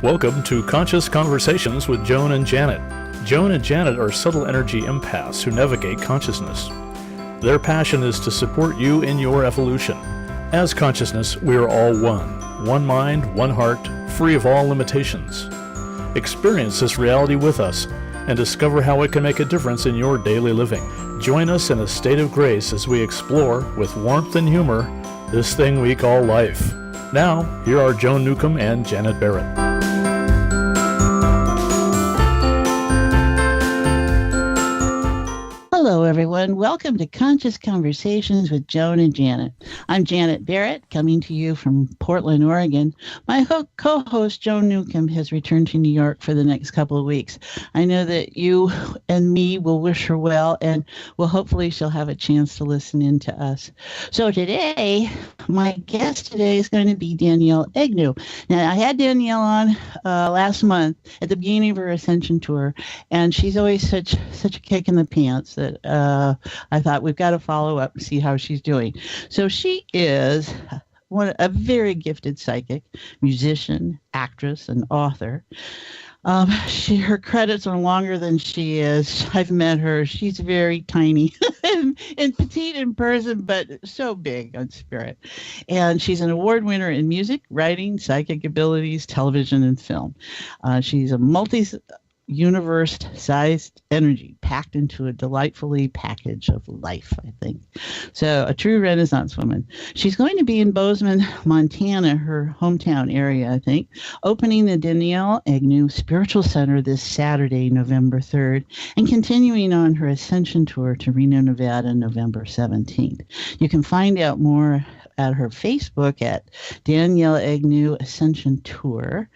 Welcome to Conscious Conversations with Joan and Janet. Joan and Janet are subtle energy empaths who navigate consciousness. Their passion is to support you in your evolution. As consciousness, we are all one mind, one heart, free of all limitations. Experience this reality with us and discover how it can make a difference in your daily living. Join us in a state of grace as we explore, with warmth and humor, this thing we call life. Now, here are Joan Newcomb and Janet Barrett. Hello, everyone. Welcome to Conscious Conversations with Joan and Janet. I'm Janet Barrett, coming to you from Portland, Oregon. My co-host, Joan Newcomb, has returned to New York for the next couple of weeks. I know that you and me will wish her well, and hopefully she'll have a chance to listen in to us. So today, my guest today is going to be Danielle Egnew. Now, I had Danielle on last month at the beginning of her Ascension Tour, and she's always such a kick in the pants that I thought we've got to follow up and see how she's doing. So she is a very gifted psychic, musician, actress, and author. Her credits are longer than she is. I've met her. She's very tiny and petite in person, but so big on spirit. And she's an award winner in music, writing, psychic abilities, television, and film. She's a universe-sized energy packed into a delightfully package of life, I think. So a true Renaissance woman. She's going to be in Bozeman, Montana, her hometown area, I think, opening the Danielle Egnew Spiritual Center this Saturday, November 3rd, and continuing on her Ascension Tour to Reno, Nevada, November 17th. You can find out more at her Facebook at Danielle Egnew Ascension Tour.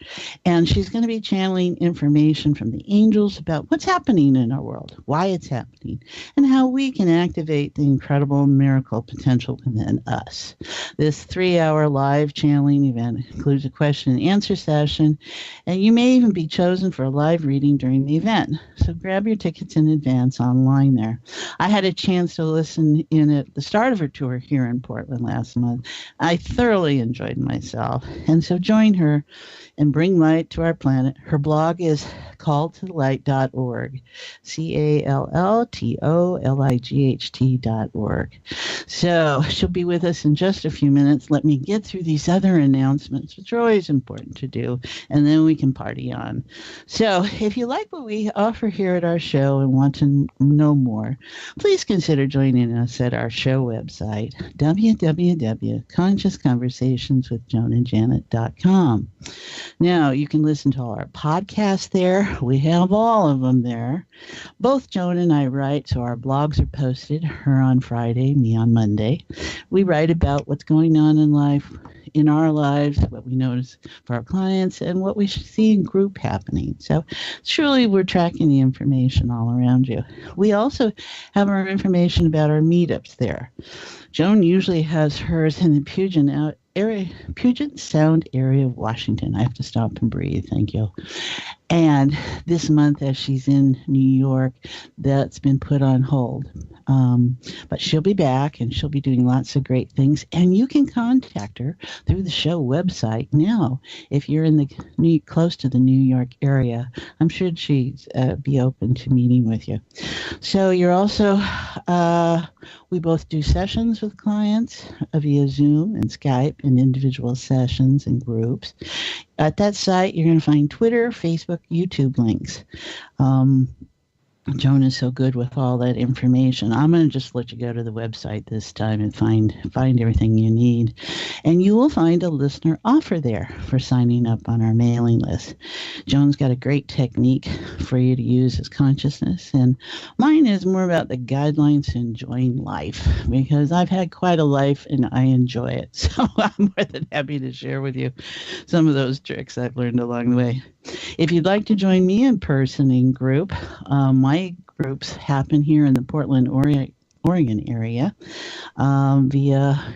And she's going to be channeling information from the angels about what's happening in our world, why it's happening, and how we can activate the incredible miracle potential within us. This 3-hour live channeling event includes a question and answer session, and you may even be chosen for a live reading during the event. So grab your tickets in advance online there. I had a chance to listen in at the start of her tour here in Portland last month. I thoroughly enjoyed myself, and so join her and bring light to our planet. Her blog is calltothelight.org, calltolight.org. So she'll be with us in just a few minutes. Let me get through these other announcements, which are always important to do, and then we can party on. So if you like what we offer here at our show and want to know more, please consider joining us at our show website, www.consciousconversationswithjoanandjanet.com. Now, you can listen to all our podcasts there. We have all of them there. Both Joan and I write, so our blogs are posted, her on Friday, me on Monday. We write about what's going on in life, in our lives, what we notice for our clients, and what we see in group happening. So truly, we're tracking the information all around you. We also have our information about our meetups there. Joan usually has hers in the Puget Sound area of Washington. I have to stop and breathe. Thank you. And this month, as she's in New York, that's been put on hold. But she'll be back, and she'll be doing lots of great things. And you can contact her through the show website now if you're in the close to the New York area. I'm sure she'd be open to meeting with you. So you're also, we both do sessions with clients via Zoom and Skype, and individual sessions and groups. At that site, you're going to find Twitter, Facebook, YouTube links. Joan is so good with all that information. I'm going to just let you go to the website this time and find everything you need. And you will find a listener offer there for signing up on our mailing list. Joan's got a great technique for you to use as consciousness, and mine is more about the guidelines to enjoying life, because I've had quite a life and I enjoy it. So I'm more than happy to share with you some of those tricks I've learned along the way. If you'd like to join me in person in group, my groups happen here in the Portland, Oregon area via,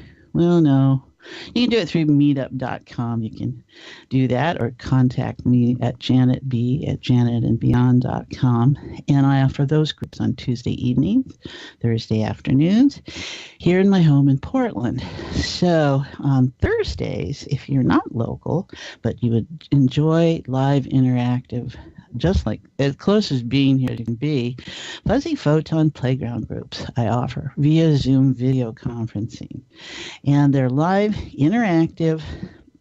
You can do it through meetup.com. You can do that or contact me at janetb@janetandbeyond.com. And I offer those groups on Tuesday evenings, Thursday afternoons here in my home in Portland. So on Thursdays, if you're not local, but you would enjoy live interactive, just like as close as being here you can be, Fuzzy Photon Playground groups I offer via Zoom video conferencing. And they're live, interactive.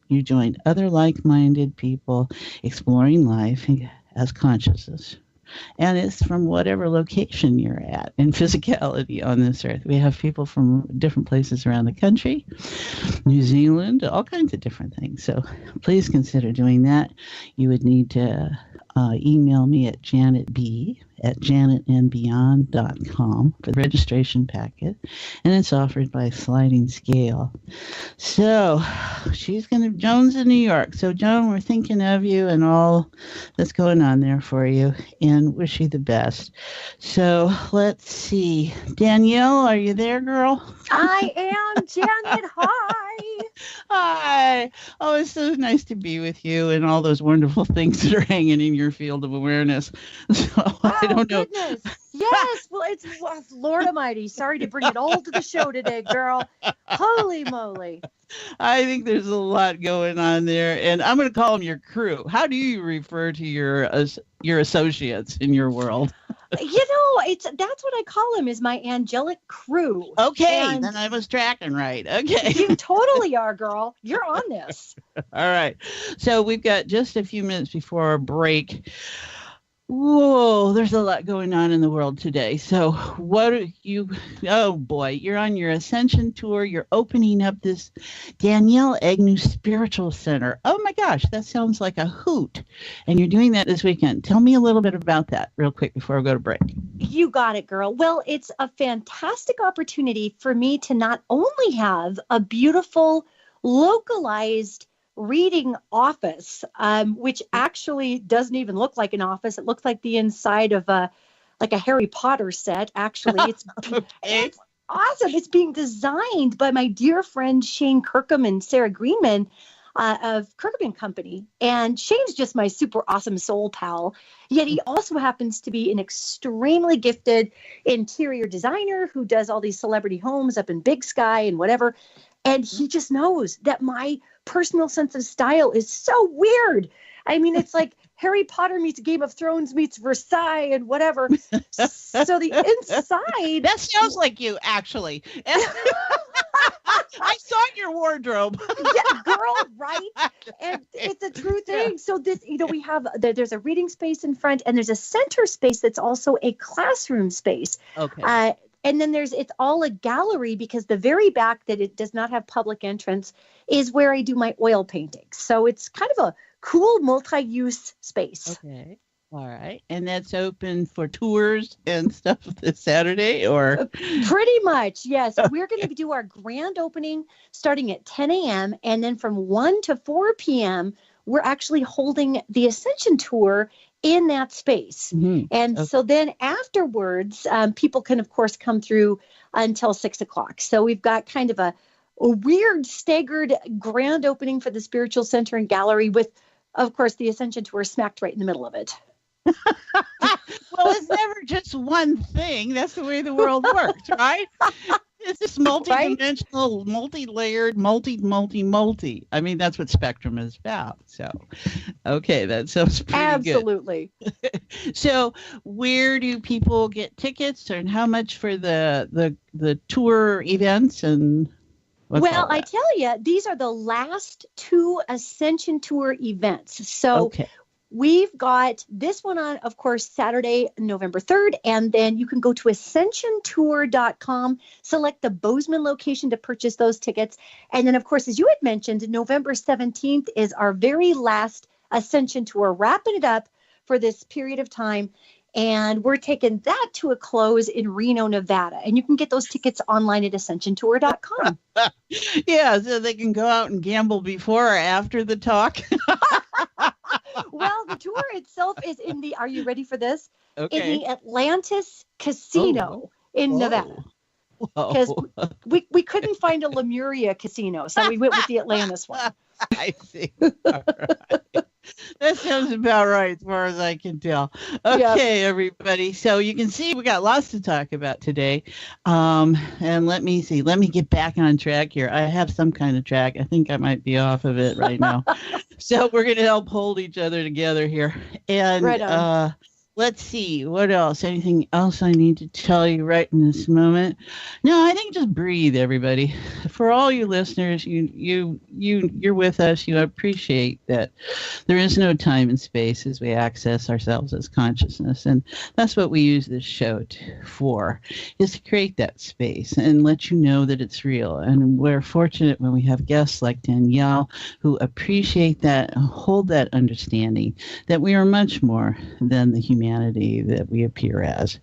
You join other like-minded people exploring life as consciousness. And it's from whatever location you're at in physicality on this earth. We have people from different places around the country, New Zealand, all kinds of different things. So please consider doing that. You would need to email me at janetb@janetandbeyond.com for the registration packet, and it's offered by Sliding Scale. So Joan's in New York. So Joan, we're thinking of you and all that's going on there for you, and wish you the best. So let's see. Danielle, are you there, girl? I am, Janet. Hi. Hi. Oh, it's so nice to be with you and all those wonderful things that are hanging in your field of awareness. So I don't know. Goodness. Yes. Well, it's Lord Almighty. Sorry to bring it all to the show today, girl. Holy moly. I think there's a lot going on there, and I'm going to call them your crew. How do you refer to your associates in your world? That's what I call them, is my angelic crew. Okay, and then I was tracking right. Okay. You totally are, girl. You're on this. All right. So we've got just a few minutes before our break. Whoa, there's a lot going on in the world today. So oh boy, you're on your Ascension tour. You're opening up this Danielle Egnew Spiritual Center. Oh my gosh, that sounds like a hoot. And you're doing that this weekend. Tell me a little bit about that real quick before we go to break. You got it, girl. Well, it's a fantastic opportunity for me to not only have a beautiful, localized reading office, which actually doesn't even look like an office. It looks like the inside of a Harry Potter set. Actually, it's awesome. It's being designed by my dear friend Shane Kirkham and Sarah Greenman of Kirkham Company. And Shane's just my super awesome soul pal. Yet he also happens to be an extremely gifted interior designer who does all these celebrity homes up in Big Sky and whatever. And he just knows that my personal sense of style is so weird. I mean, it's like Harry Potter meets Game of Thrones meets Versailles and whatever. So the inside. That sounds like you, actually. I saw your wardrobe. Yeah, girl, right? And it's a true thing. So this, we have, there's a reading space in front, and there's a center space that's also a classroom space. Okay. And then it's all a gallery, because the very back that it does not have public entrance is where I do my oil paintings. So it's kind of a cool multi-use space. Okay. All right. And that's open for tours and stuff this Saturday, or? Pretty much, yes. We're going to do our grand opening starting at 10 a.m. And then from 1 to 4 p.m., we're actually holding the Ascension Tour in that space. Mm-hmm. And so then afterwards, people can, of course, come through until 6 o'clock. So we've got kind of a weird staggered grand opening for the Spiritual Center and Gallery with, of course, the Ascension Tour smacked right in the middle of it. Well, it's never just one thing. That's the way the world works, right? It's just multi-dimensional, multi-layered, multi. I mean, that's what Spectrum is about. So, okay, that sounds pretty Absolutely. good. So, where do people get tickets, and how much for the tour events and? Well, I tell you, these are the last 2 Ascension Tour events. So. Okay. We've got this one on, of course, Saturday, November 3rd, and then you can go to ascensiontour.com, select the Bozeman location to purchase those tickets. And then, of course, as you had mentioned, November 17th is our very last Ascension Tour, wrapping it up for this period of time. And we're taking that to a close in Reno, Nevada. And you can get those tickets online at ascensiontour.com. Yeah, so they can go out and gamble before or after the talk. Well, the tour itself is are you ready for this? Okay. In the Atlantis Casino in Nevada. because we couldn't find a Lemuria casino, so we went with the Atlantis one. I see. All right. That sounds about right as far as I can tell. Okay, everybody. So you can see we got lots to talk about today. And let me see. Let me get back on track here. I have some kind of track. I think I might be off of it right now. So we're going to help hold each other together here. And Right on. let's see. What else? Anything else I need to tell you right in this moment? No, I think just breathe, everybody. For all you listeners, you're with us. You appreciate that there is no time and space as we access ourselves as consciousness, and that's what we use this show for, is to create that space and let you know that it's real. And we're fortunate when we have guests like Danielle who appreciate that and hold that understanding that we are much more than the humanity that we appear as.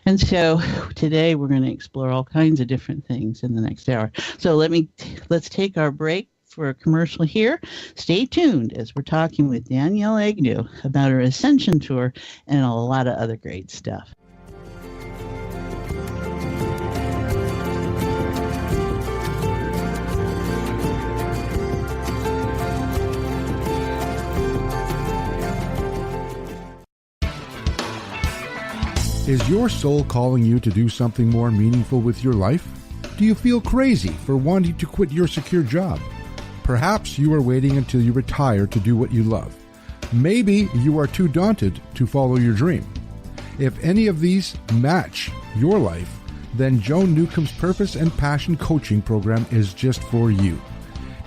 And so today we're going to explore all kinds of different things in the next hour. So let's take our break for a commercial here. Stay tuned as we're talking with Danielle Egnew about her Ascension Tour and a lot of other great stuff. Is your soul calling you to do something more meaningful with your life? Do you feel crazy for wanting to quit your secure job? Perhaps you are waiting until you retire to do what you love. Maybe you are too daunted to follow your dream. If any of these match your life, then Joan Newcomb's Purpose and Passion Coaching Program is just for you.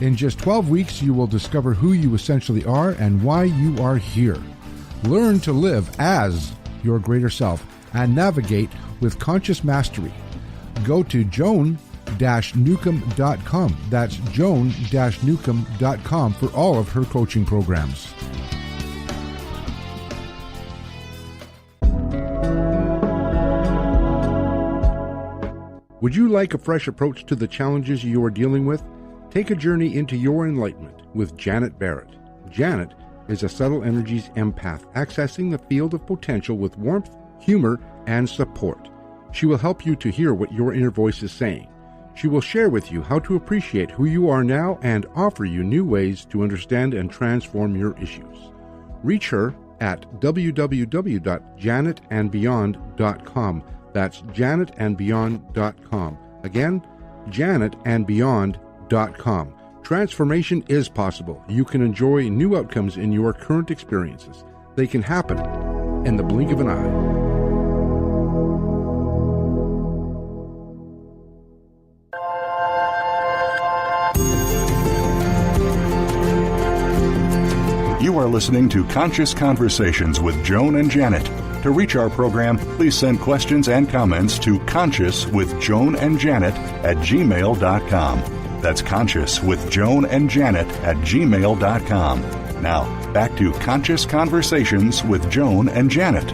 In just 12 weeks, you will discover who you essentially are and why you are here. Learn to live as your greater self and navigate with conscious mastery. Go to joan-newcomb.com. That's joan-newcomb.com for all of her coaching programs. Would you like a fresh approach to the challenges you are dealing with? Take a journey into your enlightenment with Janet Barrett. Janet is a subtle energies empath accessing the field of potential with warmth, humor, and support. She will help you to hear what your inner voice is saying. She will share with you how to appreciate who you are now and offer you new ways to understand and transform your issues. Reach her at www.janetandbeyond.com. That's janetandbeyond.com. Again, janetandbeyond.com. Transformation is possible. You can enjoy new outcomes in your current experiences. They can happen in the blink of an eye. You are listening to Conscious Conversations with Joan and Janet. To reach our program, please send questions and comments to consciouswithjoanandjanet@gmail.com. That's consciouswithjoanandjanet@gmail.com. Now, back to Conscious Conversations with Joan and Janet.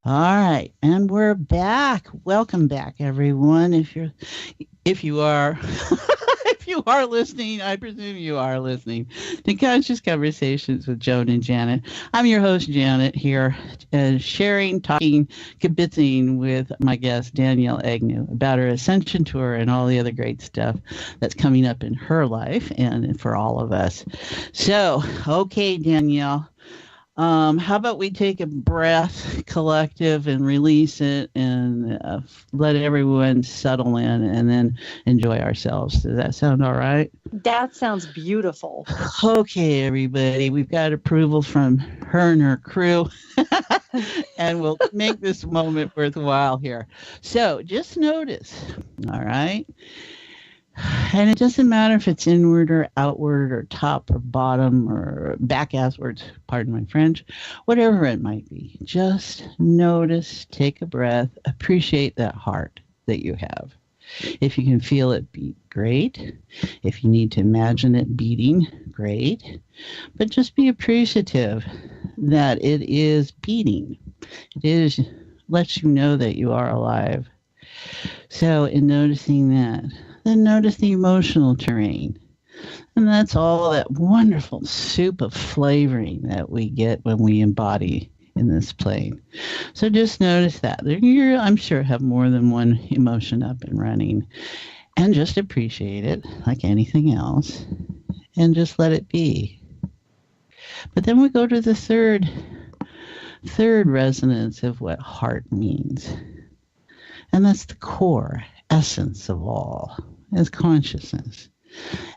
All right, and we're back. Welcome back, everyone. If you are if you are listening, I presume you are listening to Conscious Conversations with Joan and Janet. I'm your host, Janet, here, sharing, talking, kibitzing with my guest, Danielle Egnew, about her Ascension Tour and all the other great stuff that's coming up in her life and for all of us. So, okay, Danielle. How about we take a breath, collective, and release it and let everyone settle in and then enjoy ourselves. Does that sound all right? That sounds beautiful. Okay, everybody. We've got approval from her and her crew. And we'll make this moment worthwhile here. So just notice, all right? And it doesn't matter if it's inward or outward or top or bottom or back-asswards, pardon my French, whatever it might be. Just notice, take a breath, appreciate that heart that you have. If you can feel it beat, great. If you need to imagine it beating, great. But just be appreciative that it is beating. It is lets you know that you are alive. So in noticing that, then notice the emotional terrain. And that's all that wonderful soup of flavoring that we get when we embody in this plane. So just notice that. You, I'm sure, have more than one emotion up and running. And just appreciate it like anything else. And just let it be. But then we go to the third resonance of what heart means. And that's the core essence of all, is consciousness.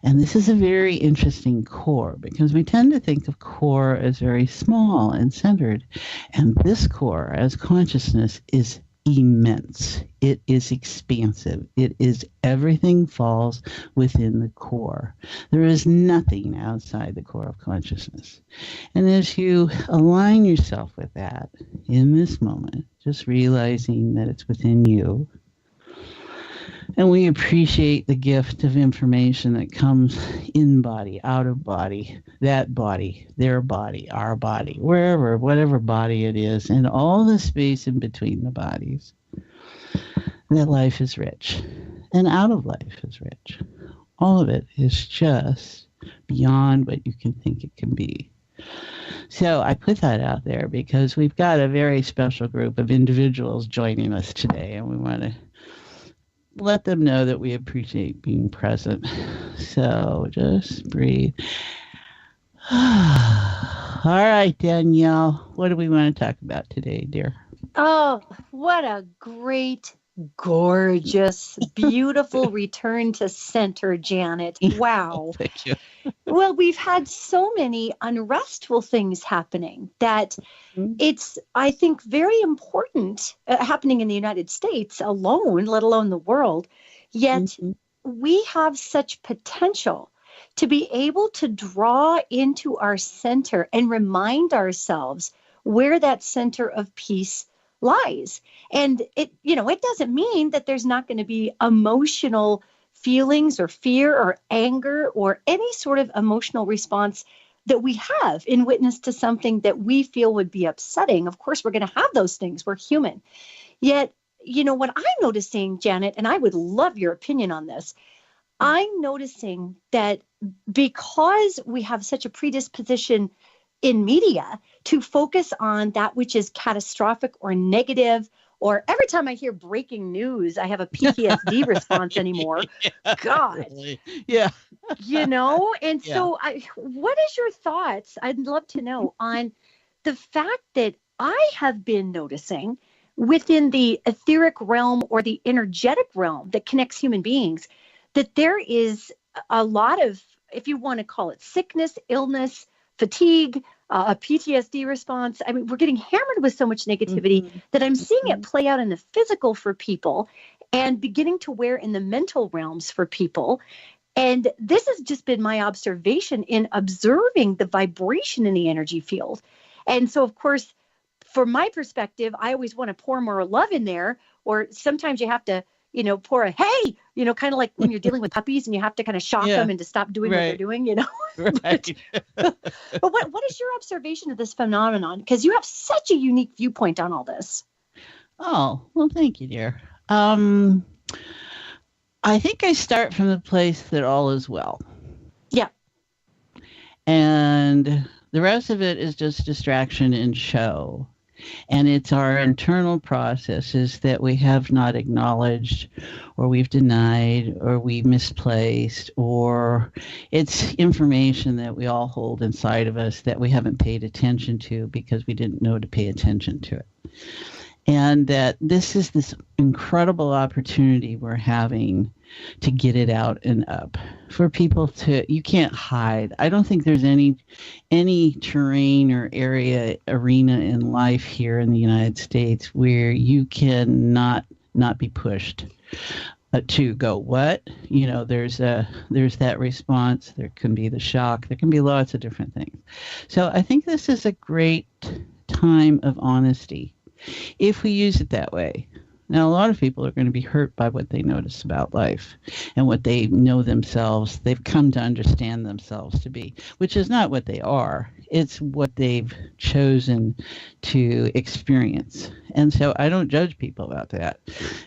And this is a very interesting core because we tend to think of core as very small and centered. And this core as consciousness is immense. It is expansive. It is everything falls within the core. There is nothing outside the core of consciousness. And as you align yourself with that in this moment, just realizing that it's within you, and we appreciate the gift of information that comes in body, out of body, that body, their body, our body, wherever, whatever body it is, and all the space in between the bodies. That life is rich, and out of life is rich. All of it is just beyond what you can think it can be. So I put that out there because we've got a very special group of individuals joining us today, and we want to let them know that we appreciate being present. So just breathe. All right, Danielle, what do we want to talk about today, dear? Oh, what a great, gorgeous, beautiful return to center, Janet. Wow. Thank you. Well, we've had so many unrestful things happening that it's, I think, very important happening in the United States alone, let alone the world. Yet we have such potential to be able to draw into our center and remind ourselves where that center of peace lies. And it doesn't mean that there's not going to be emotional feelings or fear or anger or any sort of emotional response that we have in witness to something that we feel would be upsetting. Of course, we're going to have those things. We're human. Yet, what I'm noticing, Janet, and I would love your opinion on this, I'm noticing that because we have such a predisposition in media to focus on that which is catastrophic or negative, or every time I hear breaking news, I have a PTSD response anymore. God. Yeah. And so what is your thoughts? I'd love to know on the fact that I have been noticing within the etheric realm or the energetic realm that connects human beings, that there is a lot of, if you want to call it sickness, illness, fatigue, a PTSD response. I mean, we're getting hammered with so much negativity that I'm seeing it play out in the physical for people and beginning to wear in the mental realms for people. And this has just been my observation in observing the vibration in the energy field. And so, of course, from my perspective, I always want to pour more love in there, or sometimes you have to, pour a, hey, kind of like when you're dealing with puppies and you have to kind of shock them and to stop doing what they're doing, Right. But what is your observation of this phenomenon? Because you have such a unique viewpoint on all this. Oh, well, thank you, dear. I think I start from the place that all is well. Yeah. And the rest of it is just distraction and show. And it's our internal processes that we have not acknowledged, or we've denied, or we misplaced, or it's information that we all hold inside of us that we haven't paid attention to because we didn't know to pay attention to it. And that this is this incredible opportunity we're having to get it out and up for people to, you can't hide. I don't think there's any terrain or arena in life here in the United States where you can not be pushed to go, what? There's that response. There can be the shock. There can be lots of different things. So I think this is a great time of honesty if we use it that way. Now, a lot of people are going to be hurt by what they notice about life and what they know themselves. They've come to understand themselves to be, which is not what they are. It's what they've chosen to experience. And so I don't judge people about that.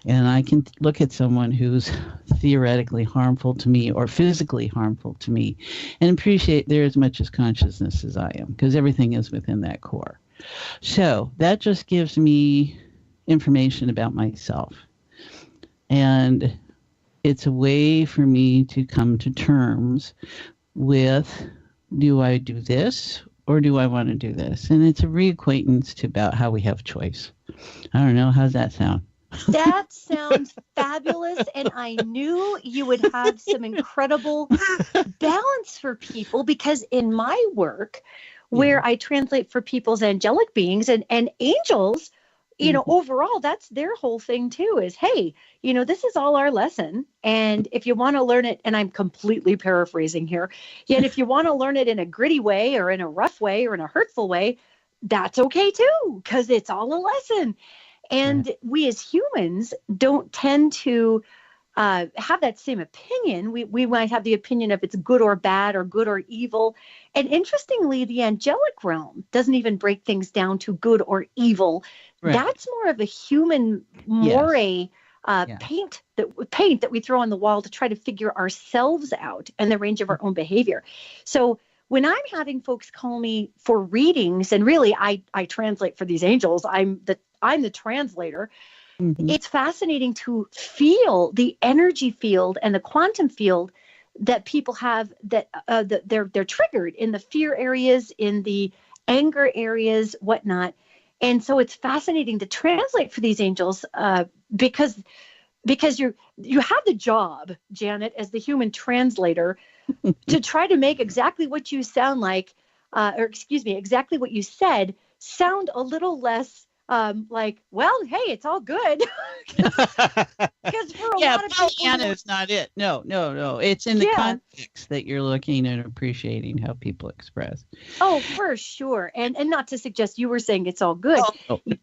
And I can look at someone who's theoretically harmful to me or physically harmful to me and appreciate they're as much as consciousness as I am, because everything is within that core. So that just gives me information about myself. And it's a way for me to come to terms with, do I do this or do I want to do this? And it's a reacquaintance to about how we have choice. I don't know. How's that sound? That sounds fabulous. And I knew you would have some incredible balance for people, because in my work, where I translate for people's angelic beings and angels, overall, that's their whole thing too, is, hey, this is all our lesson. And if you want to learn it, and I'm completely paraphrasing here, yet if you want to learn it in a gritty way or in a rough way or in a hurtful way, that's okay too, because it's all a lesson. And we as humans don't tend to have that same opinion. We might have the opinion of it's good or bad or good or evil. And interestingly, the angelic realm doesn't even break things down to good or evil. Right. That's more of a human moire paint that we throw on the wall to try to figure ourselves out and the range of our own behavior. So when I'm having folks call me for readings, and really I translate for these angels, I'm the translator. Mm-hmm. It's fascinating to feel the energy field and the quantum field that people have, that they're triggered in the fear areas, in the anger areas, whatnot. And so it's fascinating to translate for these angels because you have the job, Janet, as the human translator, to try to make exactly what you sound like, exactly what you said sound a little less like, well, hey, it's all good. Because for a lot of people, is not it. No. It's in the context that you're looking and appreciating how people express. Oh, for sure. And not to suggest you were saying it's all good.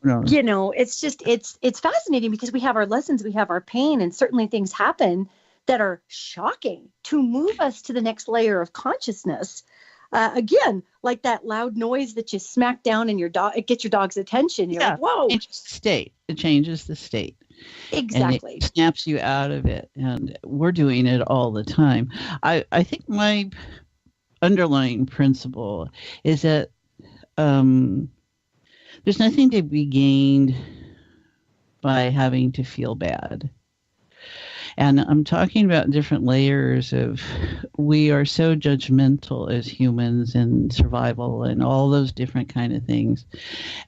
No. It's just, it's fascinating because we have our lessons, we have our pain, and certainly things happen that are shocking to move us to the next layer of consciousness. Again, like that loud noise that you smack down in your dog, it gets your dog's attention. You're like, whoa. It changes the state. Exactly. And it snaps you out of it. And we're doing it all the time. I think my underlying principle is that there's nothing to be gained by having to feel bad. And I'm talking about different layers of, we are so judgmental as humans in survival and all those different kind of things.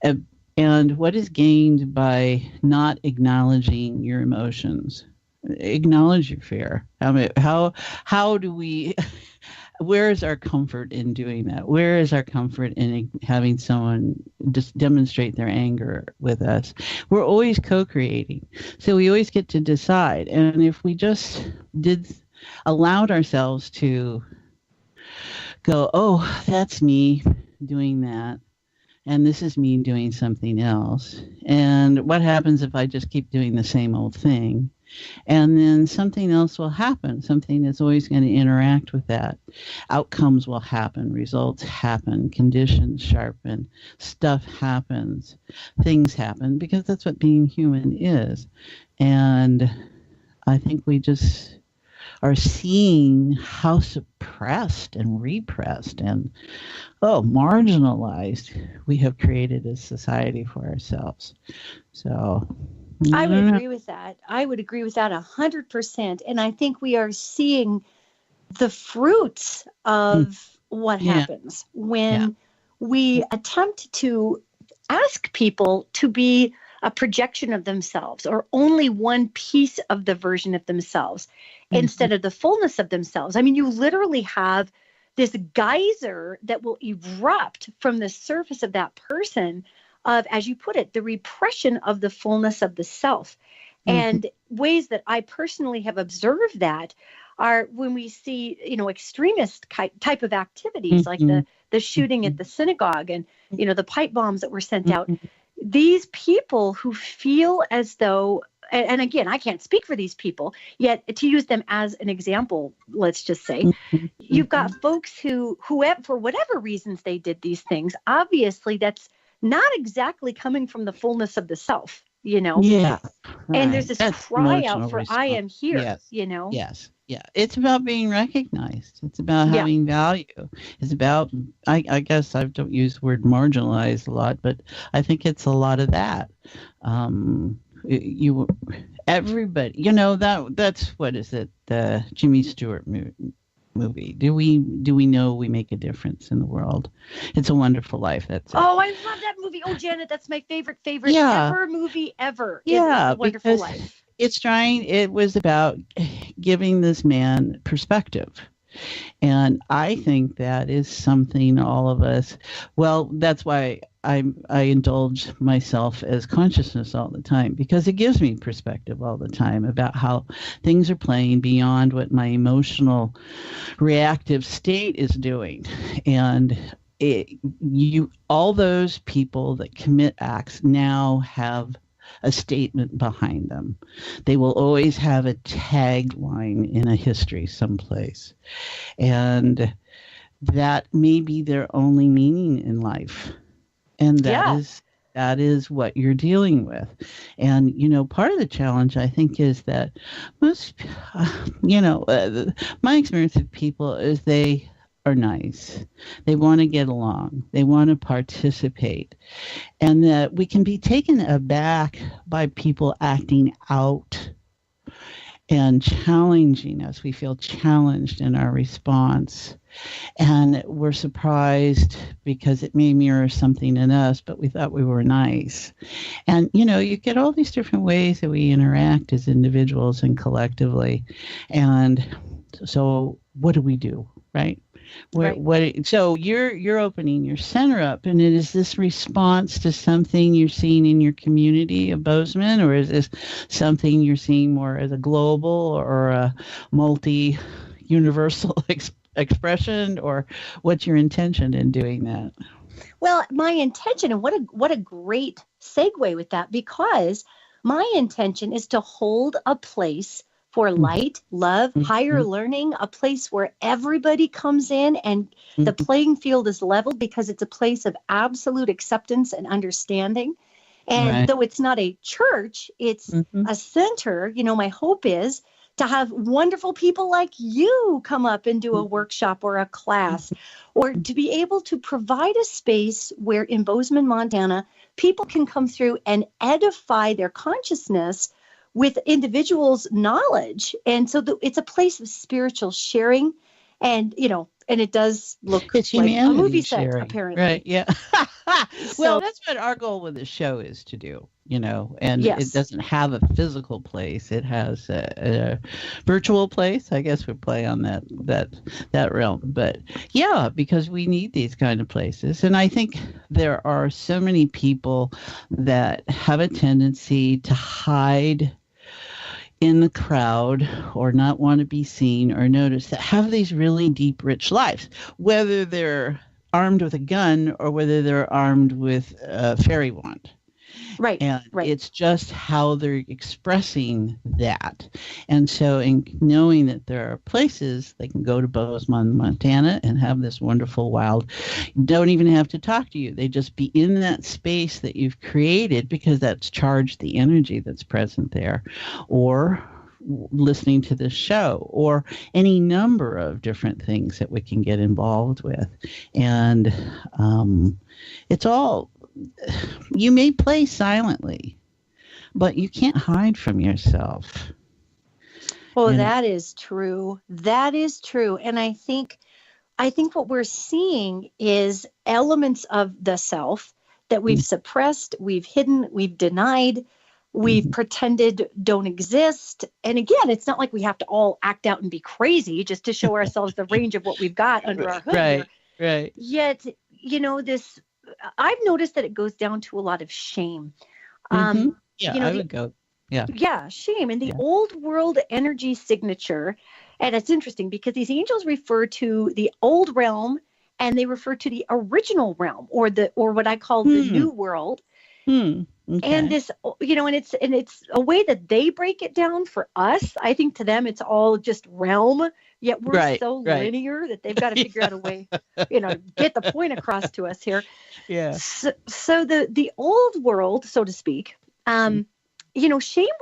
And what is gained by not acknowledging your emotions? Acknowledge your fear. I mean, how do we, where is our comfort in doing that? Where is our comfort in having someone just demonstrate their anger with us? We're always co-creating. So we always get to decide. And if we just allowed ourselves to go, oh, that's me doing that, and this is me doing something else. And what happens if I just keep doing the same old thing? And then something else will happen. Something is always going to interact with that. Outcomes will happen. Results happen. Conditions sharpen. Stuff happens. Things happen, because that's what being human is. And I think we just are seeing how suppressed and repressed and marginalized we have created a society for ourselves. So I would agree with that. I would agree with that 100%. And I think we are seeing the fruits of what happens when we attempt to ask people to be a projection of themselves, or only one piece of the version of themselves instead of the fullness of themselves. I mean, you literally have this geyser that will erupt from the surface of that person of, as you put it, the repression of the fullness of the self. And ways that I personally have observed that are when we see, extremist type of activities, like the shooting at the synagogue and, the pipe bombs that were sent out. These people who feel as though and again, I can't speak for these people, yet to use them as an example, let's just say, you've got folks who, for whatever reasons they did these things, obviously that's not exactly coming from the fullness of the self, Yeah. And there's this That's cry emotional out for, response. I am here, Yes. Yes. Yeah. It's about being recognized. It's about Yeah. having value. It's about, I guess I don't use the word marginalized a lot, but I think it's a lot of that. Everybody, that's, what is it? The Jimmy Stewart movie. Do we know we make a difference in the world? It's a Wonderful Life. That's it. Oh, I love that movie. Oh, Janet, that's my favorite Yeah. ever movie ever. Yeah, It's a Wonderful because Life. it was about giving this man perspective. And I think that is something all of us, well, that's why I indulge myself as consciousness all the time, because it gives me perspective all the time about how things are playing beyond what my emotional reactive state is doing. And all those people that commit acts now have a statement behind them. They will always have a tagline in a history someplace. And that may be their only meaning in life. And that is what you're dealing with. And, part of the challenge, I think, is that most, my experience with people is they are nice. They want to get along. They want to participate. And that we can be taken aback by people acting out and challenging us. We feel challenged in our response. And we're surprised because it may mirror something in us, but we thought we were nice. And, you get all these different ways that we interact as individuals and collectively. And so what do we do, right? So you're opening your center up, and it is this response to something you're seeing in your community of Bozeman, or is this something you're seeing more as a global or a multi-universal expression, or what's your intention in doing that? Well, my intention, and what a great segue with that, because my intention is to hold a place for light, love, higher learning, a place where everybody comes in and the playing field is leveled, because it's a place of absolute acceptance and understanding. And though it's not a church, it's a center. My hope is to have wonderful people like you come up and do a workshop or a class, or to be able to provide a space where in Bozeman, Montana, people can come through and edify their consciousness with individuals' knowledge. And so it's a place of spiritual sharing. And, and it does look it's like a movie sharing. set, apparently. Right, yeah. Well, that's what our goal with the show is to do, and it doesn't have a physical place. It has a virtual place. I guess we play on that realm. But yeah, because we need these kind of places. And I think there are so many people that have a tendency to hide in the crowd or not want to be seen or noticed, that have these really deep, rich lives, whether they're armed with a gun or whether they're armed with a fairy wand. Right. And it's just how they're expressing that. And so in knowing that there are places they can go to Bozeman, Montana, and have this wonderful wild, don't even have to talk to you. They just be in that space that you've created, because that's charged the energy that's present there, or listening to this show, or any number of different things that we can get involved with. And it's all, you may play silently, but you can't hide from yourself. Well, that is true. That is true. And I think what we're seeing is elements of the self that we've suppressed, we've hidden, we've denied, we've pretended don't exist. And again, it's not like we have to all act out and be crazy just to show ourselves the range of what we've got under our hood. Right. Yet, this, I've noticed that it goes down to a lot of shame. Yeah, I would go. Yeah. Yeah, shame. And the old world energy signature, and it's interesting because these angels refer to the old realm and they refer to the original realm, or what I call the new world. Okay. And this, and it's a way that they break it down for us. I think to them, it's all just realm, yet we're so linear that they've got to figure out a way, to get the point across to us here. Yeah. So the old world, so to speak, shame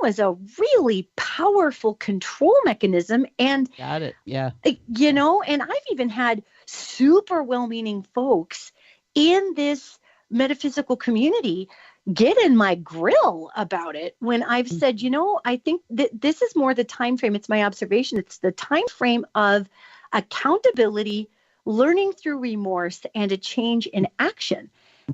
was a really powerful control mechanism. And got it. Yeah. And I've even had super well-meaning folks in this metaphysical community get in my grill about it when I've said, I think that this is more the time frame. It's my observation. It's the time frame of accountability, learning through remorse, and a change in action.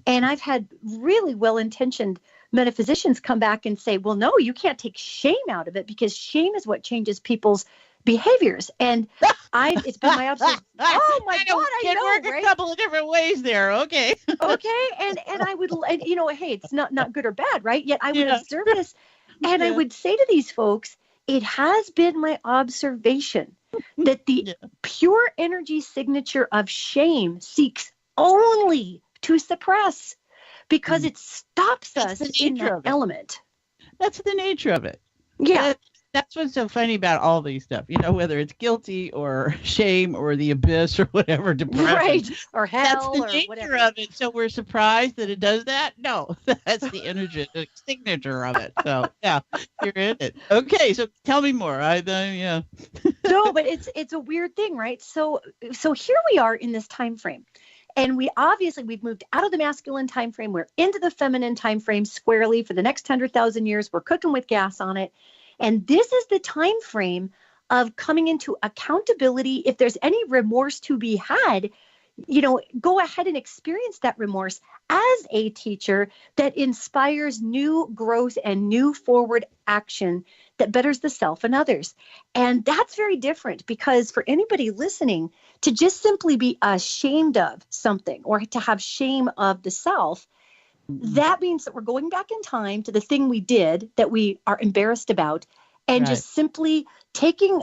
And I've had really well-intentioned metaphysicians come back and say, well, no, you can't take shame out of it because shame is what changes people's behaviors. And it's been my observation. Oh my God, I know, work right? A couple of different ways there. Okay. Okay. And I would, hey, it's not good or bad, right? Yet I would observe this and I would say to these folks, it has been my observation that the pure energy signature of shame seeks only to suppress because it stops us in that element. That's the nature of it. Yeah. That's what's so funny about all these stuff, whether it's guilty or shame or the abyss or whatever, depression. Right. Or hell. That's the or nature whatever. of it. So we're surprised that it does that? No, that's the energy, the signature of it. So, yeah, you're in it. Okay, so tell me more. No, but it's a weird thing, right? So here we are in this time frame. And we've moved out of the masculine time frame. We're into the feminine time frame squarely for the next 100,000 years. We're cooking with gas on it. And this is the time frame of coming into accountability. If there's any remorse to be had, go ahead and experience that remorse as a teacher that inspires new growth and new forward action that betters the self and others. And that's very different because for anybody listening, to just simply be ashamed of something or to have shame of the self, that means that we're going back in time to the thing we did that we are embarrassed about and just simply capturing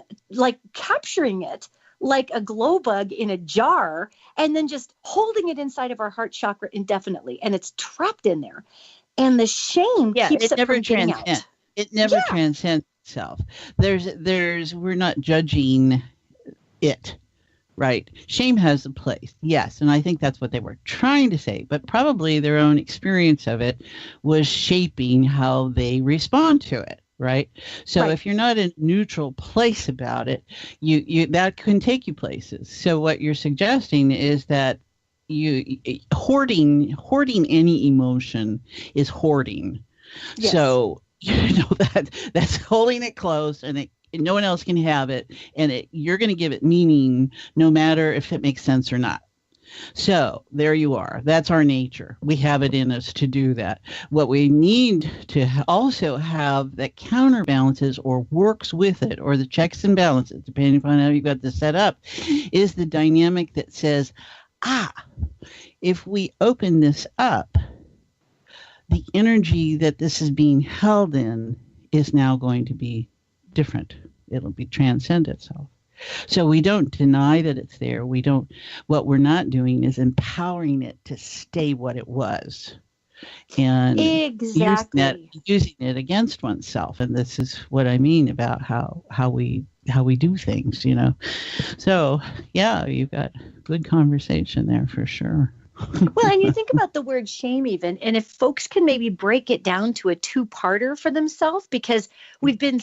it like a glow bug in a jar and then just holding it inside of our heart chakra indefinitely. And it's trapped in there. And the shame keeps it never from getting out. It never transcends itself. We're not judging it. Right. Shame has a place. Yes. And I think that's what they were trying to say, but probably their own experience of it was shaping how they respond to it. Right. So if you're not in a neutral place about it, you that can take you places. So what you're suggesting is that hoarding any emotion is hoarding. Yes. So, that's holding it close and no one else can have it, and you're going to give it meaning no matter if it makes sense or not. So there you are. That's our nature. We have it in us to do that. What we need to also have that counterbalances or works with it, or the checks and balances, depending upon how you've got this set up, is the dynamic that says, if we open this up, the energy that this is being held in is now going to be different. It'll be transcend itself. So we don't deny that it's there. What we're not doing is empowering it to stay what it was. And using it against oneself. And this is what I mean about how we do things, So you've got good conversation there for sure. Well, and you think about the word shame even, and if folks can maybe break it down to a two-parter for themselves, because we've been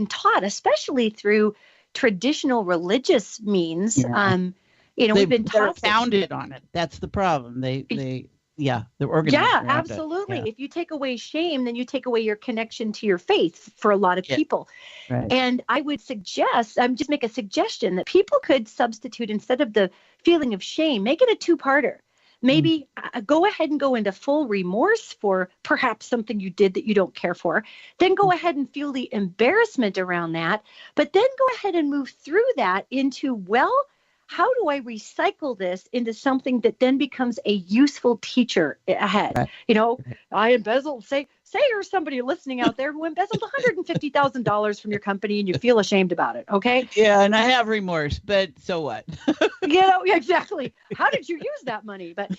taught, especially through traditional religious means, we've been taught founded on it. That's the problem. They're organized. Yeah, absolutely. Yeah. If you take away shame, then you take away your connection to your faith for a lot of people. Right. And I would suggest, just make a suggestion that people could substitute, instead of the feeling of shame, make it a two-parter. Maybe go ahead and go into full remorse for perhaps something you did that you don't care for. Then go ahead and feel the embarrassment around that. But then go ahead and move through that into, how do I recycle this into something that then becomes a useful teacher ahead? Right. I embezzled, say say you're somebody listening out there who embezzled $150,000 from your company and you feel ashamed about it. Okay. Yeah. And I have remorse, but so what? Exactly. How did you use that money? But,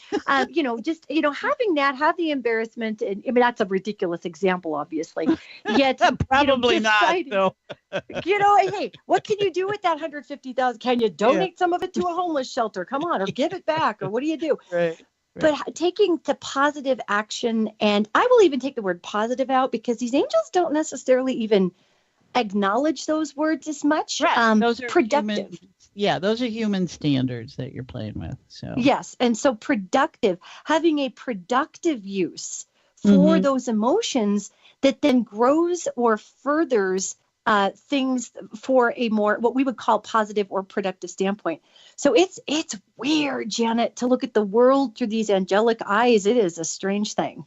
just, having that, have the embarrassment. And I mean, that's a ridiculous example, obviously. Yet, probably not. Though. Hey, what can you do with that $150,000? Can you donate some of it to a homeless shelter? Come on, or give it back, or what do you do? Right. But taking the positive action, and I will even take the word positive out because these angels don't necessarily even acknowledge those words as much. Right. Those are productive. Those are human standards that you're playing with. So yes, and so productive, having a productive use for those emotions that then grows or furthers things for a more what we would call positive or productive standpoint. So it's weird, Janet, to look at the world through these angelic eyes. It is a strange thing.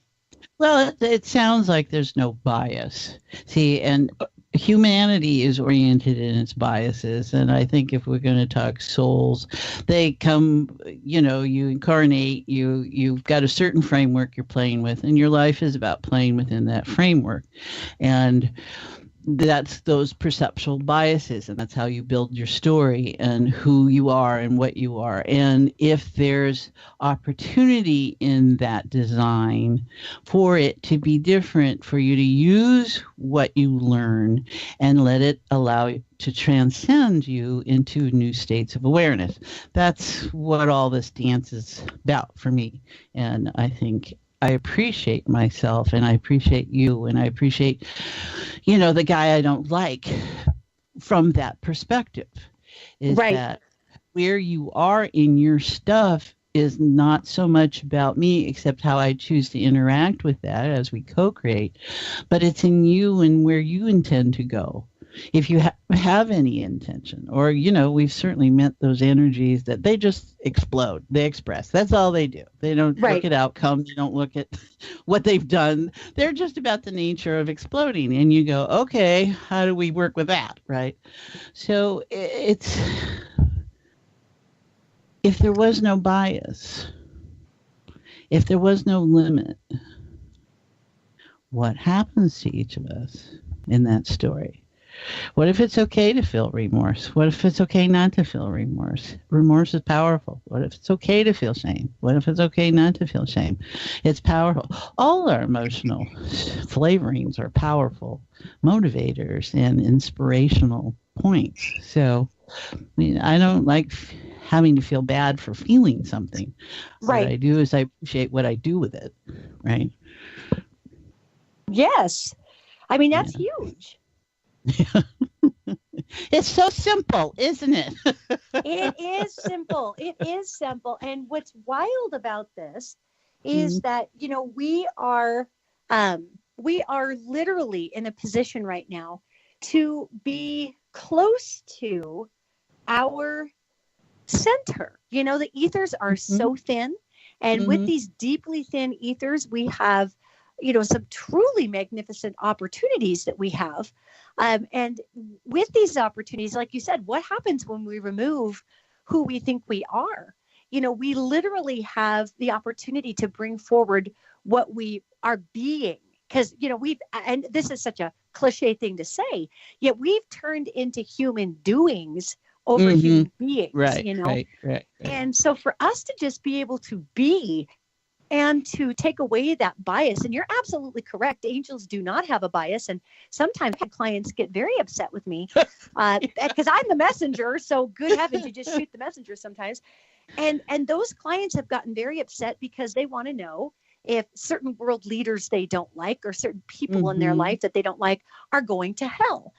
Well, it sounds like there's no bias. See, and humanity is oriented in its biases. And I think if we're going to talk souls, they come, you incarnate, you've got a certain framework you're playing with, and your life is about playing within that framework. And that's those perceptual biases, and that's how you build your story and who you are and what you are. And if there's opportunity in that design for it to be different, for you to use what you learn and let it allow you to transcend you into new states of awareness. That's what all this dance is about for me. And I think I appreciate myself, and I appreciate you, and I appreciate, the guy I don't like from that perspective. Is right. That where you are in your stuff is not so much about me, except how I choose to interact with that as we co-create, but it's in you and where you intend to go. If you have any intention, or, we've certainly met those energies that they just explode, they express. That's all they do. They don't look at outcome. They don't look at what they've done. They're just about the nature of exploding. And you go, okay, how do we work with that? Right. So it's, if there was no bias, if there was no limit, what happens to each of us in that story? What if it's okay to feel remorse? What if it's okay not to feel remorse? Remorse is powerful. What if it's okay to feel shame? What if it's okay not to feel shame? It's powerful. All our emotional flavorings are powerful motivators and inspirational points. So, I don't like having to feel bad for feeling something. Right. What I do is I appreciate what I do with it. Right. Yes. I mean, that's huge. It's so simple, isn't it? It is simple. It is simple. And what's wild about this is that, we are literally in a position right now to be close to our center. The ethers are so thin. And with these deeply thin ethers, we have, some truly magnificent opportunities that we have. And with these opportunities, like you said, what happens when we remove who we think we are? We literally have the opportunity to bring forward what we are being. Because, and this is such a cliche thing to say, yet we've turned into human doings over human beings, Right. And so for us to just be able to be and to take away that bias, and you're absolutely correct, angels do not have a bias. And sometimes clients get very upset with me because I'm the messenger. So good heavens, you just shoot the messenger sometimes. And those clients have gotten very upset because they want to know if certain world leaders they don't like, or certain people in their life that they don't like, are going to hell.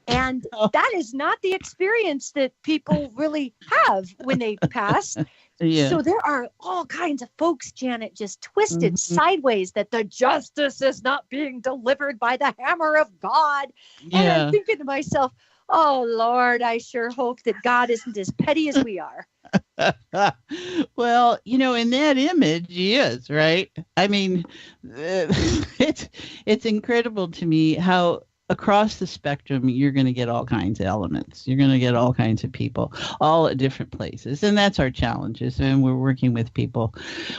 And that is not the experience that people really have when they pass. Yeah. So there are all kinds of folks, Janet, just twisted sideways that the justice is not being delivered by the hammer of God. Yeah. And I'm thinking to myself, oh, Lord, I sure hope that God isn't as petty as we are. Well, in that image, he is, right? I mean, it's incredible to me how across the spectrum, you're going to get all kinds of elements. You're going to get all kinds of people, all at different places. And that's our challenges. And we're working with people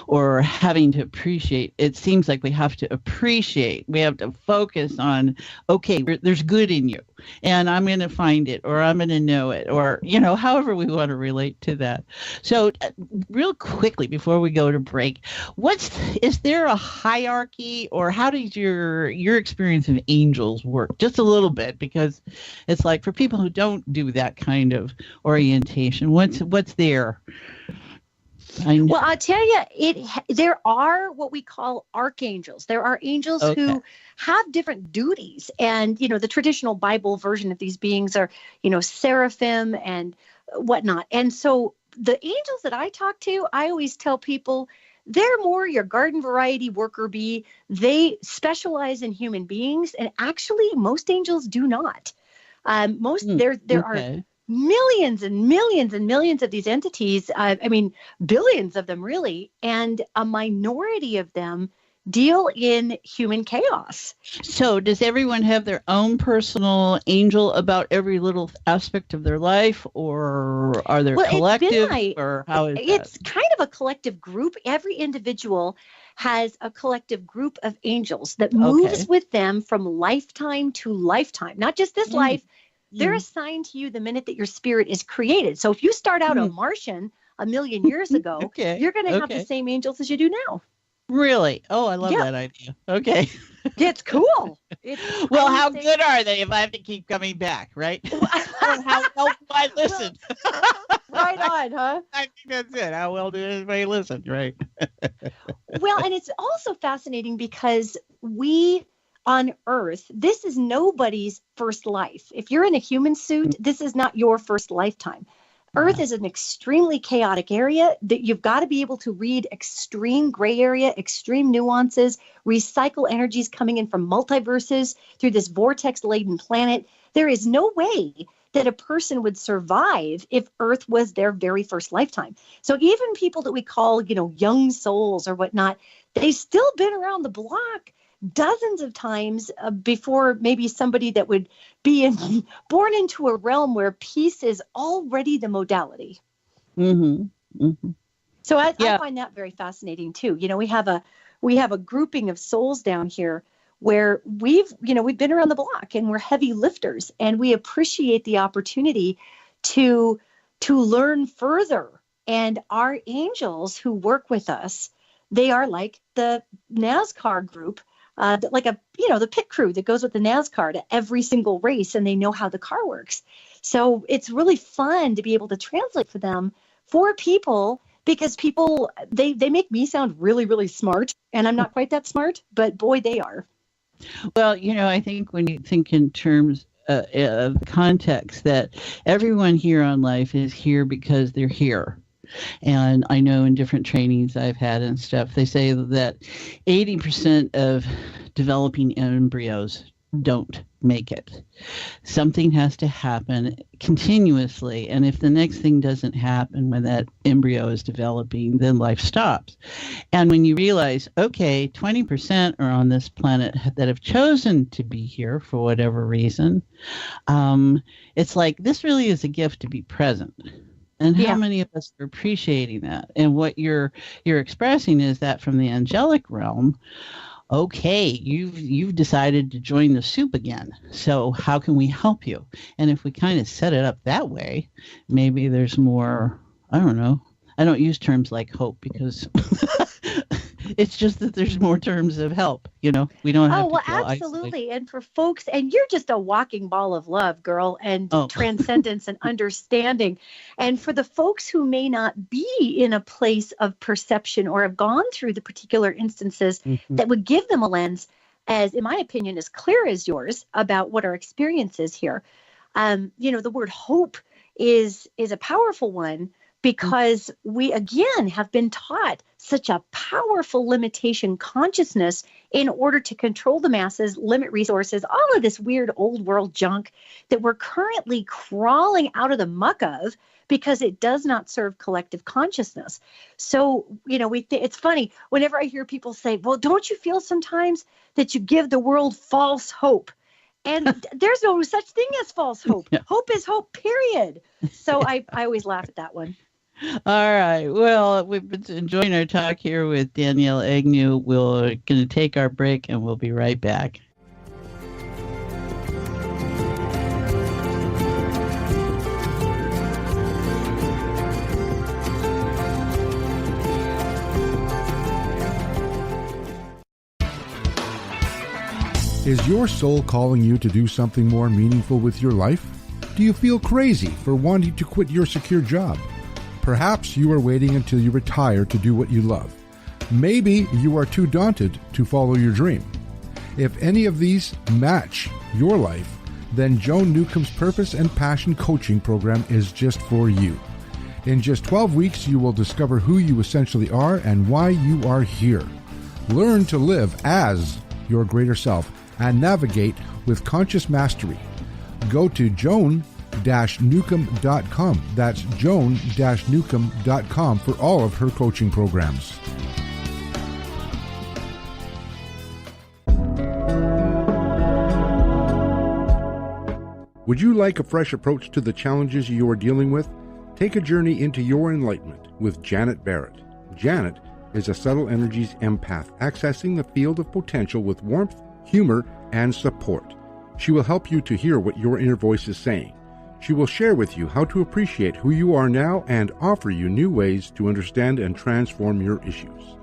or having to appreciate. It seems like we have to appreciate. We have to focus on, okay, there's good in you. And I'm going to find it, or I'm going to know it, or, however we want to relate to that. So real quickly, before we go to break, is there a hierarchy, or how does your experience of angels work? Just a little bit, because it's like for people who don't do that kind of orientation, what's there? Well, I'll tell you, there are what we call archangels. There are angels who have different duties. And, the traditional Bible version of these beings are, seraphim and whatnot. And so the angels that I talk to, I always tell people, they're more your garden variety worker bee. They specialize in human beings. And actually, most angels do not. There are millions and millions and millions of these entities. Billions of them, really. And a minority of them deal in human chaos. So does everyone have their own personal angel about every little aspect of their life, or are there collective, or how is it's kind of a collective group. Every individual has a collective group of angels that moves with them from lifetime to lifetime, not just this life. They're assigned to you the minute that your spirit is created. So if you start out a Martian 1 million years ago, you're going to have the same angels as you do now. Really? Oh, I love that idea. Okay. It's cool. Well, how good are they if I have to keep coming back, right? How well do I listen? Right on, huh? I think that's it. How well do everybody listen, right? Well, and it's also fascinating because we on Earth, this is nobody's first life. If you're in a human suit, this is not your first lifetime. Earth is an extremely chaotic area that you've got to be able to read extreme gray area, extreme nuances, recycle energies coming in from multiverses through this vortex-laden planet. There is no way that a person would survive if Earth was their very first lifetime. So even people that we call, young souls or whatnot, they've still been around the block dozens of times before maybe somebody that would be born into a realm where peace is already the modality. So I find that very fascinating too. We have a grouping of souls down here where we've been around the block and we're heavy lifters, and we appreciate the opportunity to learn further. And our angels who work with us, they are like the NASCAR group. The pit crew that goes with the NASCAR to every single race, and they know how the car works. So it's really fun to be able to translate for them, for people, because people, they make me sound really, really smart, and I'm not quite that smart, but boy, they are. Well, I think when you think in terms of context, that everyone here on life is here because they're here. And I know in different trainings I've had and stuff, they say that 80% of developing embryos don't make it. Something has to happen continuously. And if the next thing doesn't happen when that embryo is developing, then life stops. And when you realize, okay, 20% are on this planet that have chosen to be here for whatever reason, it's like this really is a gift to be present. And how many of us are appreciating that? And what you're expressing is that from the angelic realm, okay, you've decided to join the soup again. So how can we help you? And if we kind of set it up that way, maybe there's more, I don't know. I don't use terms like hope because it's just that there's more terms of help. We don't have to feel absolutely. isolated. And for folks, and you're just a walking ball of love, girl, and transcendence and understanding. And for the folks who may not be in a place of perception or have gone through the particular instances that would give them a lens, as in my opinion, as clear as yours about what our experience is here. The word hope is a powerful one, because we, again, have been taught such a powerful limitation consciousness in order to control the masses, limit resources, all of this weird old world junk that we're currently crawling out of the muck of because it does not serve collective consciousness. So, it's funny whenever I hear people say, well, don't you feel sometimes that you give the world false hope? And there's no such thing as false hope. Yeah. Hope is hope, period. So I always laugh at that one. All right. Well, we've been enjoying our talk here with Danielle Egnew. We're going to take our break and we'll be right back. Is your soul calling you to do something more meaningful with your life? Do you feel crazy for wanting to quit your secure job? Perhaps you are waiting until you retire to do what you love. Maybe you are too daunted to follow your dream. If any of these match your life, then Joan Newcomb's Purpose and Passion Coaching Program is just for you. In just 12 weeks, you will discover who you essentially are and why you are here. Learn to live as your greater self and navigate with conscious mastery. Go to joan-newcomb.com. That's joan-newcomb.com for all of her coaching programs. Would you like a fresh approach to the challenges you are dealing with? Take a journey into your enlightenment with Janet Barrett. Janet is a subtle energies empath accessing the field of potential with warmth, humor, and support. She will help you to hear what your inner voice is saying. She will share with you how to appreciate who you are now and offer you new ways to understand and transform your issues.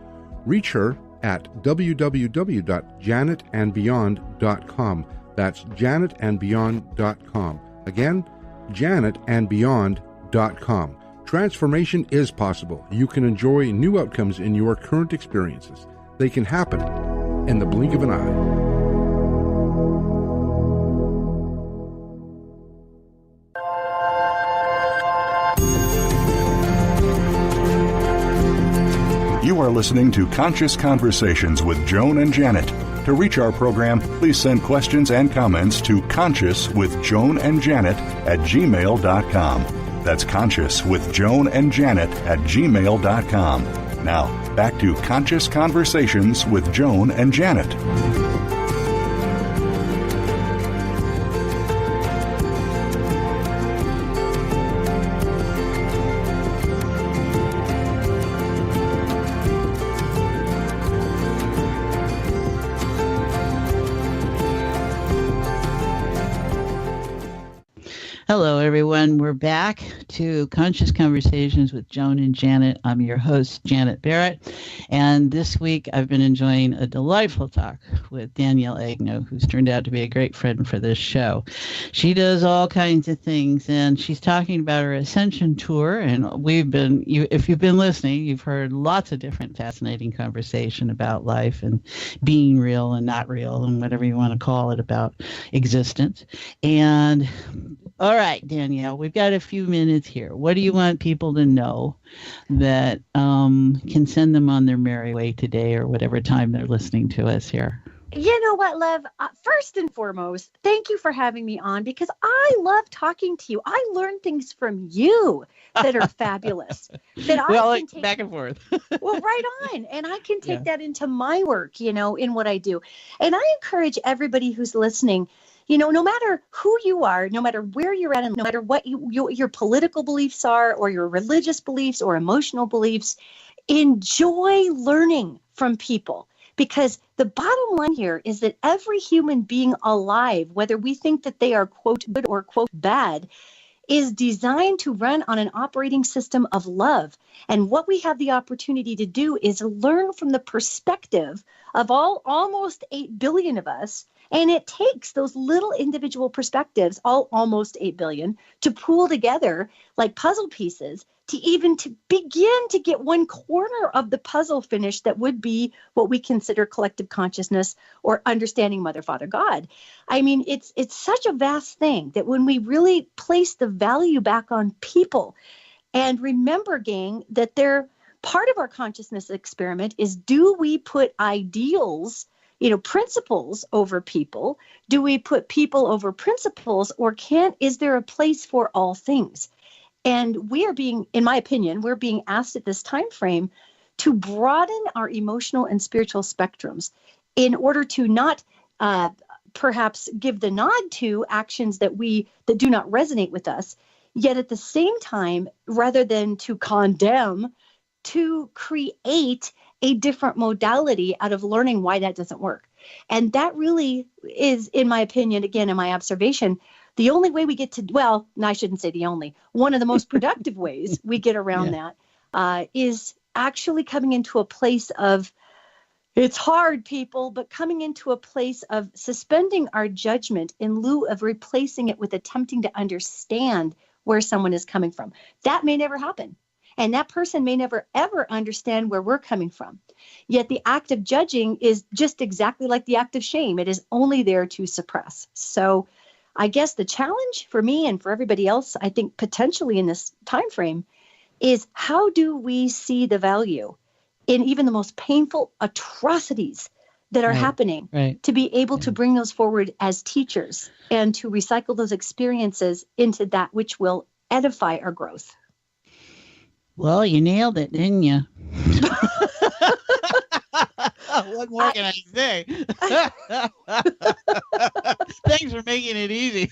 Reach her at www.janetandbeyond.com. That's janetandbeyond.com. Again, janetandbeyond.com. Transformation is possible. You can enjoy new outcomes in your current experiences. They can happen in the blink of an eye. You are listening to Conscious Conversations with Joan and Janet. To reach our program, please send questions and comments to consciouswithjoanandjanet@gmail.com. That's consciouswithjoanandjanet@gmail.com. Now, back to Conscious Conversations with Joan and Janet. Hello, everyone. We're back to Conscious Conversations with Joan and Janet. I'm your host, Janet Barrett. And this week, I've been enjoying a delightful talk with Danielle Egnew, who's turned out to be a great friend for this show. She does all kinds of things, and she's talking about her Ascension Tour. And if you've been listening, you've heard lots of different fascinating conversation about life and being real and not real and whatever you want to call it about existence. And all right, Danielle, we've got a few minutes here. What do you want people to know that can send them on their merry way today or whatever time they're listening to us here? You know what, love? First and foremost, thank you for having me on because I love talking to you. I learn things from you that are fabulous. That I can take back and forth. Well, right on. And I can take that into my work, in what I do. And I encourage everybody who's listening, no matter who you are, no matter where you're at, and no matter what your political beliefs are or your religious beliefs or emotional beliefs, enjoy learning from people. Because the bottom line here is that every human being alive, whether we think that they are, quote, good or, quote, bad, is designed to run on an operating system of love. And what we have the opportunity to do is learn from the perspective of almost 8 billion of us. And it takes those little individual perspectives, almost 8 billion, to pool together like puzzle pieces to begin to get one corner of the puzzle finished that would be what we consider collective consciousness or understanding Mother, Father, God. I mean, it's such a vast thing that when we really place the value back on people and remember, gang, that they're part of our consciousness experiment is, do we put ideals, principles over people? Do we put people over principles, or is there a place for all things? And we are in my opinion, we're being asked at this time frame to broaden our emotional and spiritual spectrums in order to not perhaps give the nod to actions that do not resonate with us, yet at the same time, rather than to condemn, to create a different modality out of learning why that doesn't work. And that really is, in my opinion, again, in my observation, the only way we get to, well, no, I shouldn't say the only, one of the most productive ways we get around that is actually coming into a place of, it's hard, people, but coming into a place of suspending our judgment in lieu of replacing it with attempting to understand where someone is coming from. That may never happen. And that person may never, ever understand where we're coming from. Yet the act of judging is just exactly like the act of shame. It is only there to suppress. So I guess the challenge for me and for everybody else, I think potentially in this time frame, is how do we see the value in even the most painful atrocities that are happening, to be able to bring those forward as teachers and to recycle those experiences into that which will edify our growth. Well, you nailed it, didn't you? What more can I say? Thanks for making it easy.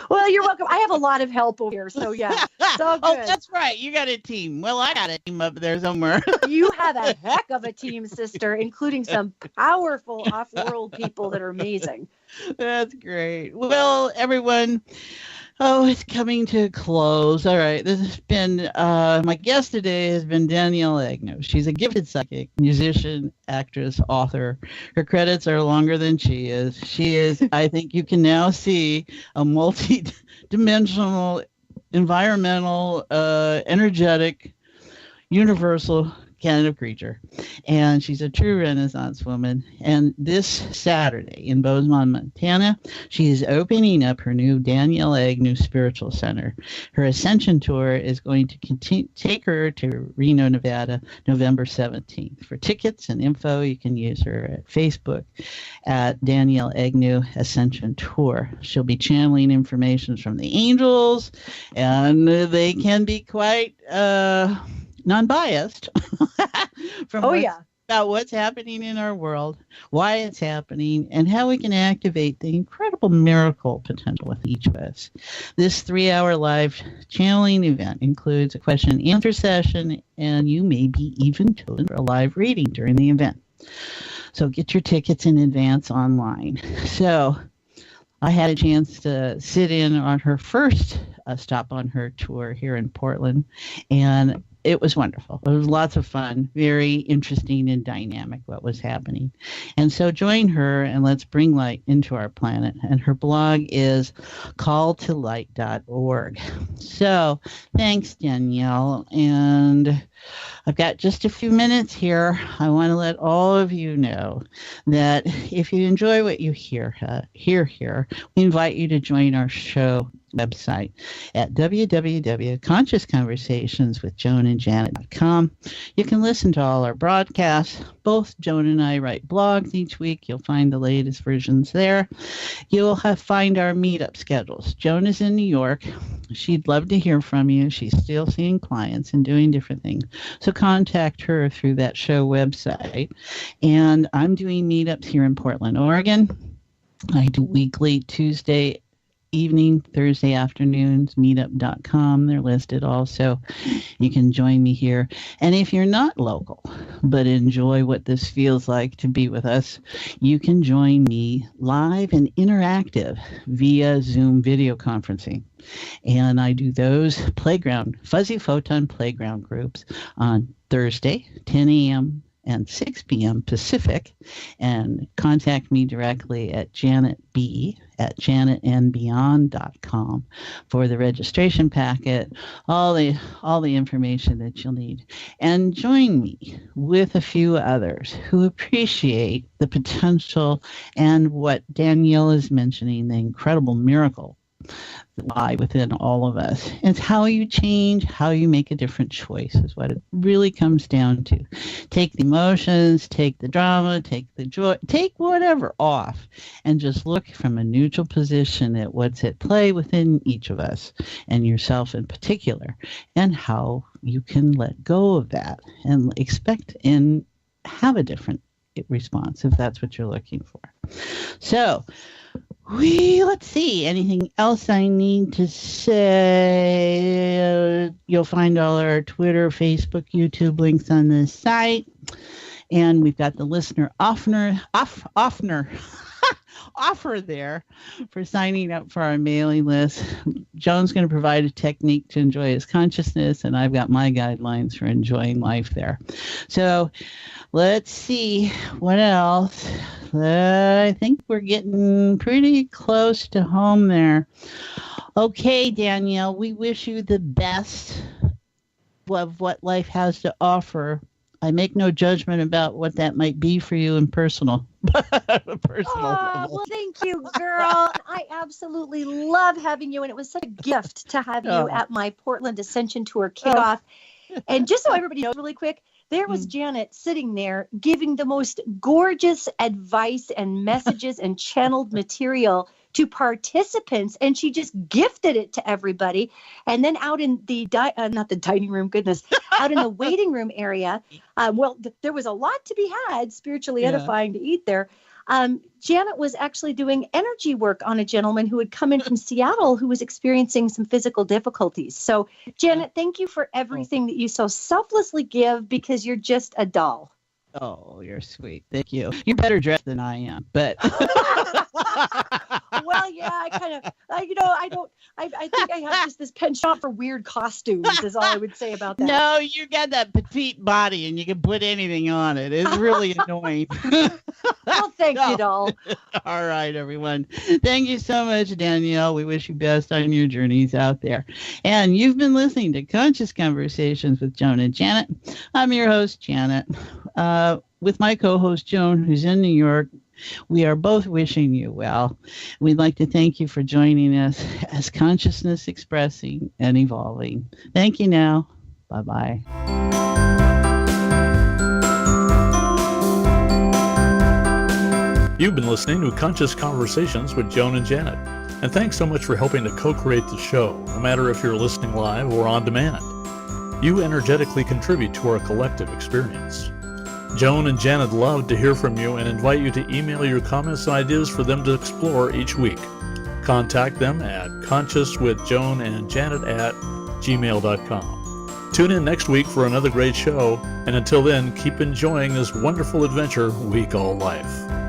Well, you're welcome. I have a lot of help over here, so yeah, it's all good. Oh, that's right. You got a team. Well, I got a team up there somewhere. You have a heck of a team, sister, including some powerful off-world people that are amazing. That's great. Well, everyone, it's coming to a close. All right. This has been, my guest today has been Danielle Egnew. She's a gifted psychic, musician, actress, author. Her credits are longer than she is. She is, I think you can now see, a multi-dimensional, environmental, energetic, universal kind of creature. And she's a true Renaissance woman. And this Saturday in Bozeman, Montana, she is opening up her new Danielle Egnew Spiritual Center. Her Ascension Tour is going to take her to Reno, Nevada, November 17th. For tickets and info, you can use her at Facebook at Danielle Egnew Ascension Tour. She'll be channeling information from the angels, and they can be quite non-biased from about what's happening in our world, why it's happening, and how we can activate the incredible miracle potential with each of us. This 3-hour live channeling event includes a question and answer session, and you may be even chosen for a live reading during the event. So get your tickets in advance online. So I had a chance to sit in on her first stop on her tour here in Portland, and it was wonderful. It was lots of fun, very interesting and dynamic what was happening. And so join her and let's bring light into our planet. And her blog is calltolight.org. So thanks, Danielle. And I've got just a few minutes here. I want to let all of you know that if you enjoy what you hear here, we invite you to join our show website at www.consciousconversationswithjoanandjanet.com. You can listen to all our broadcasts. Both Joan and I write blogs each week. You'll find the latest versions there. You'll find our meetup schedules. Joan is in New York. She'd love to hear from you. She's still seeing clients and doing different things. So contact her through that show website. And I'm doing meetups here in Portland, Oregon. I do weekly Tuesday evening, Thursday afternoons, meetup.com. They're listed also. You can join me here. And if you're not local, but enjoy what this feels like to be with us, you can join me live and interactive via Zoom video conferencing. And I do those fuzzy photon playground groups on Thursday, 10 a.m. and 6 p.m. Pacific, and contact me directly at janetb@janetandbeyond.com for the registration packet, all the information that you'll need. And join me with a few others who appreciate the potential and what Danielle is mentioning, the incredible miracle that lie within all of us. It's how you change, how you make a different choice is what it really comes down to. Take the emotions, take the drama, take the joy, take whatever off, and just look from a neutral position at what's at play within each of us, and yourself in particular, and how you can let go of that and expect and have a different response if that's what you're looking for. So Let's see. Anything else I need to say? You'll find all our Twitter, Facebook, YouTube links on this site. And we've got the listener offer there for signing up for our mailing list. Joan's going to provide a technique to enjoy his consciousness, and I've got my guidelines for enjoying life there. So let's see what else. I think we're getting pretty close to home there. Okay, Danielle, we wish you the best of what life has to offer. I make no judgment about what that might be for you in personal level. Well, thank you, girl. I absolutely love having you, and it was such a gift to have you at my Portland Ascension Tour kickoff. And just so everybody knows really quick, there was Janet sitting there giving the most gorgeous advice and messages and channeled material to participants, and she just gifted it to everybody. And then out in the not the dining room, goodness, out in the waiting room area, there was a lot to be had, spiritually edifying to eat there. Janet was actually doing energy work on a gentleman who had come in from Seattle who was experiencing some physical difficulties. So, Janet, thank you for everything that you so selflessly give, because you're just a doll. Oh, you're sweet. Thank you. You're better dressed than I am, but. Well, yeah, I kind of, I think I have just this penchant for weird costumes is all I would say about that. No, you got that petite body and you can put anything on it. It's really annoying. Well, thank you, doll. All right, everyone. Thank you so much, Danielle. We wish you best on your journeys out there. And you've been listening to Conscious Conversations with Joan and Janet. I'm your host, Janet, with my co-host, Joan, who's in New York. We are both wishing you well. We'd like to thank you for joining us as consciousness expressing and evolving. Thank you now. Bye-bye. You've been listening to Conscious Conversations with Joan and Janet. And thanks so much for helping to co-create the show, no matter if you're listening live or on demand. You energetically contribute to our collective experience. Joan and Janet love to hear from you and invite you to email your comments and ideas for them to explore each week. Contact them at consciouswithjoanandjanet@gmail.com. Tune in next week for another great show, and until then, keep enjoying this wonderful adventure we call life.